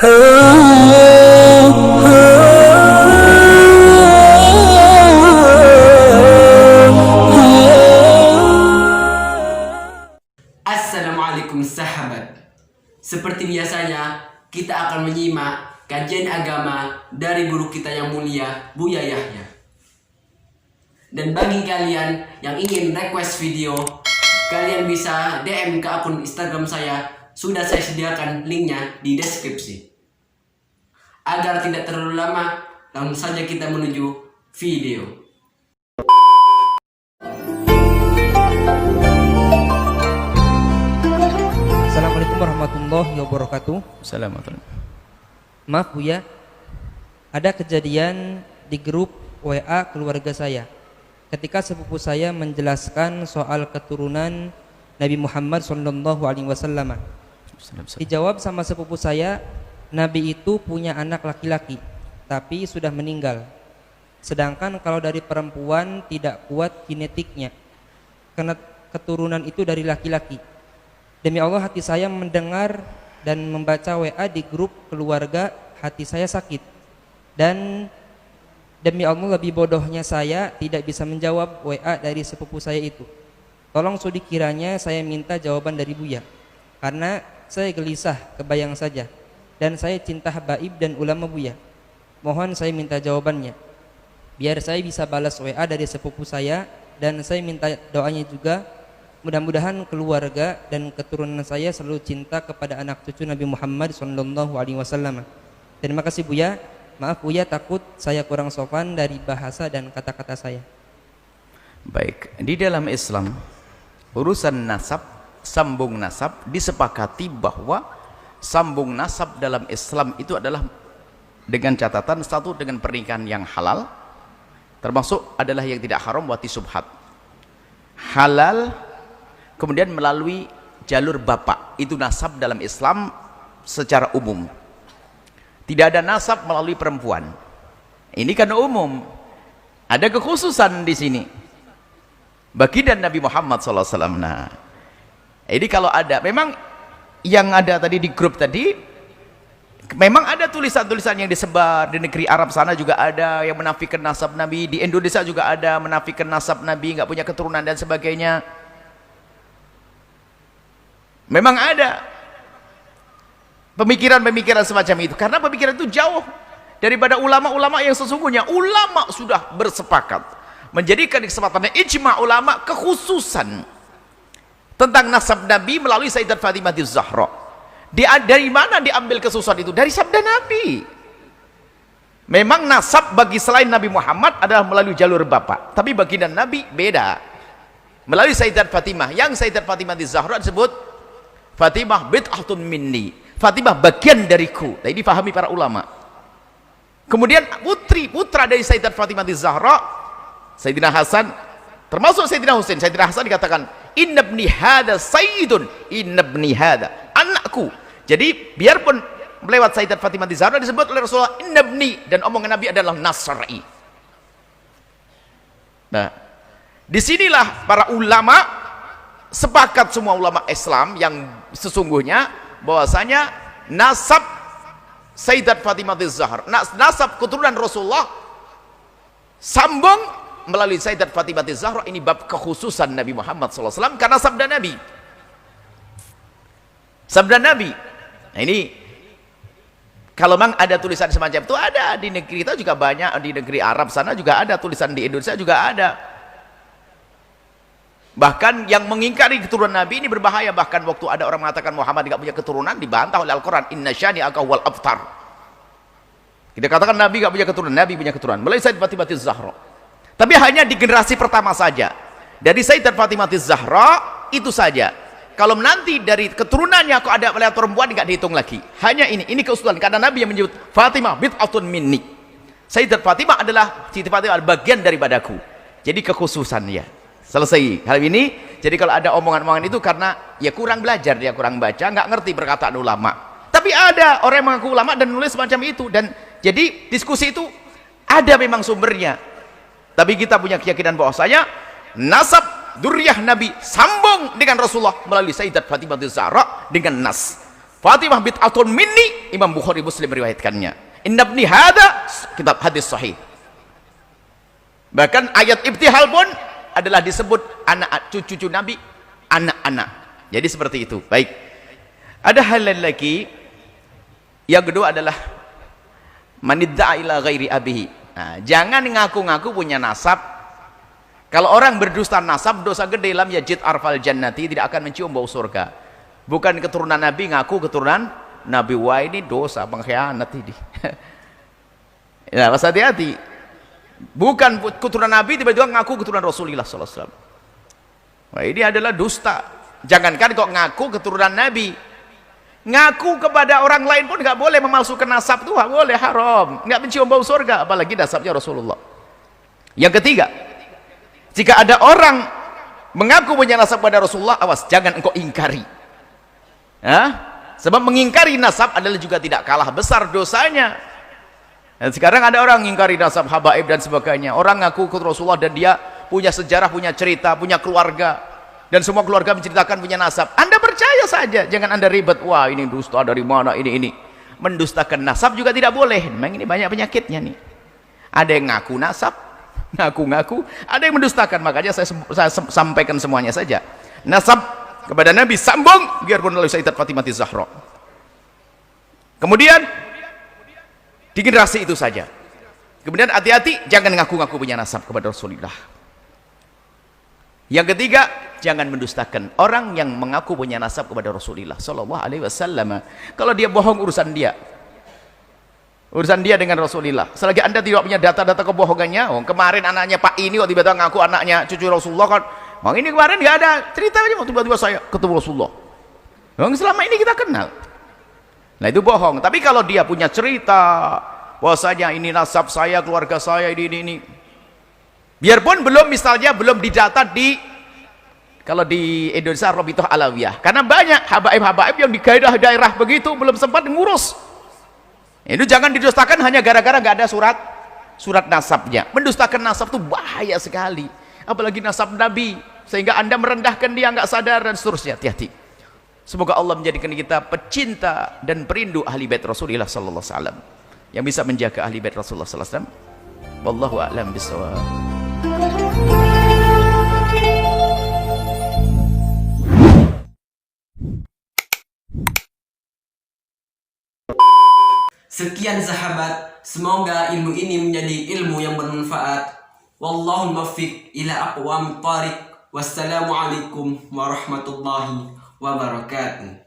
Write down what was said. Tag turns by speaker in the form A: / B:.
A: Assalamualaikum sahabat. Seperti biasanya, kita akan menyimak kajian agama dari guru kita yang mulia, Buya Yahya. Dan bagi kalian yang ingin request video, kalian bisa DM ke akun Instagram saya. Sudah saya sediakan linknya di deskripsi. Agar tidak terlalu lama, langsung saja kita menuju video.
B: Assalamualaikum warahmatullahi wabarakatuh.
C: Assalamualaikum.
B: Maaf Buya, ada kejadian di grup WA keluarga saya ketika sepupu saya menjelaskan soal keturunan Nabi Muhammad SAW. Dijawab sama sepupu saya, Nabi itu punya anak laki-laki tapi sudah meninggal. Sedangkan kalau dari perempuan tidak kuat genetiknya, karena keturunan itu dari laki-laki. Demi Allah, hati saya mendengar dan membaca WA di grup keluarga, hati saya sakit. Dan demi Allah, lebih bodohnya saya tidak bisa menjawab WA dari sepupu saya itu. Tolong sudi kiranya saya minta jawaban dari Buya, karena saya gelisah kebayang saja, dan saya cinta habaib dan ulama Buya. Mohon saya minta jawabannya, biar saya bisa balas WA dari sepupu saya, dan saya minta doanya juga. Mudah-mudahan keluarga dan keturunan saya selalu cinta kepada anak cucu Nabi Muhammad SAW. Terima kasih Buya. Maaf Buya, takut saya kurang sopan dari bahasa dan kata-kata saya.
C: Baik, di dalam Islam urusan nasab, sambung nasab, disepakati bahwa sambung nasab dalam Islam itu adalah dengan catatan satu, dengan pernikahan yang halal, termasuk adalah yang tidak haram wati subhat. Halal, kemudian melalui jalur bapak, itu nasab dalam Islam secara umum. Tidak ada nasab melalui perempuan. Ini kan umum. Ada kekhususan di sini. Baginda Nabi Muhammad SAW. Nah, ini kalau ada, memang yang ada tadi di grup tadi, memang ada tulisan-tulisan yang disebar di negeri Arab sana juga ada yang menafikan nasab Nabi, di Indonesia juga ada menafikan nasab Nabi, nggak punya keturunan dan sebagainya. Memang ada pemikiran-pemikiran semacam itu, karena pemikiran itu jauh daripada ulama-ulama yang sesungguhnya. Ulama sudah bersepakat menjadikan kesempatan ijma ulama kekhususan tentang nasab Nabi melalui Sayyidat Fatimah Az-Zahra. Dari mana diambil kekhususan itu? Dari sabda Nabi. Memang nasab bagi selain Nabi Muhammad adalah melalui jalur bapak, tapi baginda Nabi beda, melalui Sayyidat Fatimah. Yang Sayyidat Fatimah Az-Zahra disebut Fatimah bid'atun minni, Fatimah bagian dariku. Nah, ini difahami para ulama. Kemudian putra dari Sayyidat Fatimah Az-Zahra, Sayyidina Hasan, termasuk Sayyidina Husain. Sayyidina Hasan dikatakan inna ibni hada sayyidun, inna ibni hada, anakku. Jadi biarpun melewat Sayyidat Fatimah Az-Zahra disebut oleh Rasulullah inna ibni, dan omongan Nabi adalah nasrai. Nah, disinilah para ulama sepakat, semua ulama Islam yang sesungguhnya, bahwasanya nasab Sayyidat Fatimah Az-Zahra, nasab keturunan Rasulullah sambung melalui Sayyidat Fatimah Az-Zahra. Ini bab kekhususan Nabi Muhammad SAW, karena sabda Nabi. Sabda Nabi. Nah, ini kalau memang ada tulisan semacam itu, ada di negeri kita juga banyak, di negeri Arab sana juga ada, tulisan di Indonesia juga ada. Bahkan yang mengingkari keturunan Nabi ini berbahaya. Bahkan waktu ada orang mengatakan Muhammad tidak punya keturunan, dibantah oleh Al-Quran, inna syani'aka wal abtar. Kita katakan Nabi tidak punya keturunan. Nabi punya keturunan melalui Sayyidat Fatimah Az-Zahra, tapi hanya di generasi pertama saja. Dari Sayyidat Fatimah Az-Zahra itu saja. Kalau nanti dari keturunannya kok ada melihat perempuan, tidak dihitung lagi. Hanya ini keusulan, karena Nabi yang menyebut Fatimah bid'atun minni, Sayyidat Fatimah adalah, Siti Fatimah adalah bagian daripadaku. Jadi kekhususannya selesai hal ini. Jadi kalau ada omongan-omongan itu karena ya kurang belajar, dia kurang baca, nggak ngerti perkataan ulama. Tapi ada orang yang mengaku ulama dan nulis semacam itu, dan jadi diskusi itu ada memang sumbernya. Tapi kita punya keyakinan bahwasanya nasab Duriyah Nabi sambung dengan Rasulullah melalui Sayyidat Fatimah Az-Zahra dengan nas. Fatimah bid'atun minni, Imam Bukhari Muslim meriwayatkannya. Inna ibni hada, kitab hadis sahih. Bahkan ayat ibtihal pun adalah disebut anak cucu Nabi, anak-anak. Jadi seperti itu. Baik. Ada hal lain lagi. Yang kedua adalah manidda'a ila ghairi abihi. Nah, jangan ngaku-ngaku punya nasab. Kalau orang berdusta nasab, dosa gede, lam yajid arfal jannati, tidak akan mencium bau surga. Bukan keturunan Nabi, ngaku keturunan Nabi. Wah, ini dosa, pengkhianat ini. Ya, mas hati-hati. Bukan keturunan Nabi, tiba-tiba ngaku keturunan Rasulullah SAW. Wah, ini adalah dusta. Jangankan kok ngaku keturunan Nabi, ngaku kepada orang lain pun nggak boleh, memalsukan nasab itu nggak boleh, haram, nggak mencium bau surga, apalagi nasabnya Rasulullah. Yang ketiga, jika ada orang mengaku punya nasab pada Rasulullah, awas, jangan engkau ingkari. Sebab mengingkari nasab adalah juga tidak kalah besar dosanya. Dan sekarang ada orang mengingkari nasab habaib dan sebagainya. Orang ngaku ke Rasulullah dan dia punya sejarah, punya cerita, punya keluarga, dan semua keluarga menceritakan punya nasab. Anda percaya saja, jangan Anda ribet. Wah, ini dusta dari mana, ini. Mendustakan nasab juga tidak boleh. Memang ini banyak penyakitnya nih. Ada yang ngaku nasab, ngaku-ngaku, ada yang mendustakan. Makanya saya sampaikan semuanya saja. Nasab kepada Nabi sambung, biarpun oleh Sayyidat Fatimah Zahra. Kemudian di generasi itu saja. Kemudian hati-hati, jangan ngaku-ngaku punya nasab kepada Rasulullah. Yang ketiga, jangan mendustakan orang yang mengaku punya nasab kepada Rasulullah sallallahu alaihi wasallam. Kalau dia bohong, urusan dia dengan Rasulullah. Selagi Anda tidak punya data-data kebohongannya, kemarin anaknya Pak ini kok tiba-tiba ngaku anaknya cucu Rasulullah, kan Bang ini kemarin nggak ada ceritanya, tiba-tiba saya ketemu Rasulullah. Bang selama ini kita kenal. Nah itu bohong. Tapi kalau dia punya cerita bahwasanya ini nasab saya, keluarga saya, ini, biarpun misalnya belum didata di, kalau di Indonesia Rabithah Alawiyah, karena banyak habaib-habaib yang di daerah begitu belum sempat ngurus. Itu jangan didustakan hanya gara-gara nggak ada surat nasabnya. Mendustakan nasab itu bahaya sekali, apalagi nasab Nabi, sehingga Anda merendahkan dia nggak sadar dan seterusnya. Hati-hati. Semoga Allah menjadikan kita pecinta dan perindu ahli bait Rasulullah sallallahu alaihi wasallam, yang bisa menjaga ahli bait Rasulullah sallallahu alaihi wasallam. Wallahu a'lam bishawab.
A: Sekian sahabat, semoga ilmu ini menjadi ilmu yang bermanfaat. Wallahu muwaffiq ila aqwamit thariq. Wassalamualaikum warahmatullahi wabarakatuh.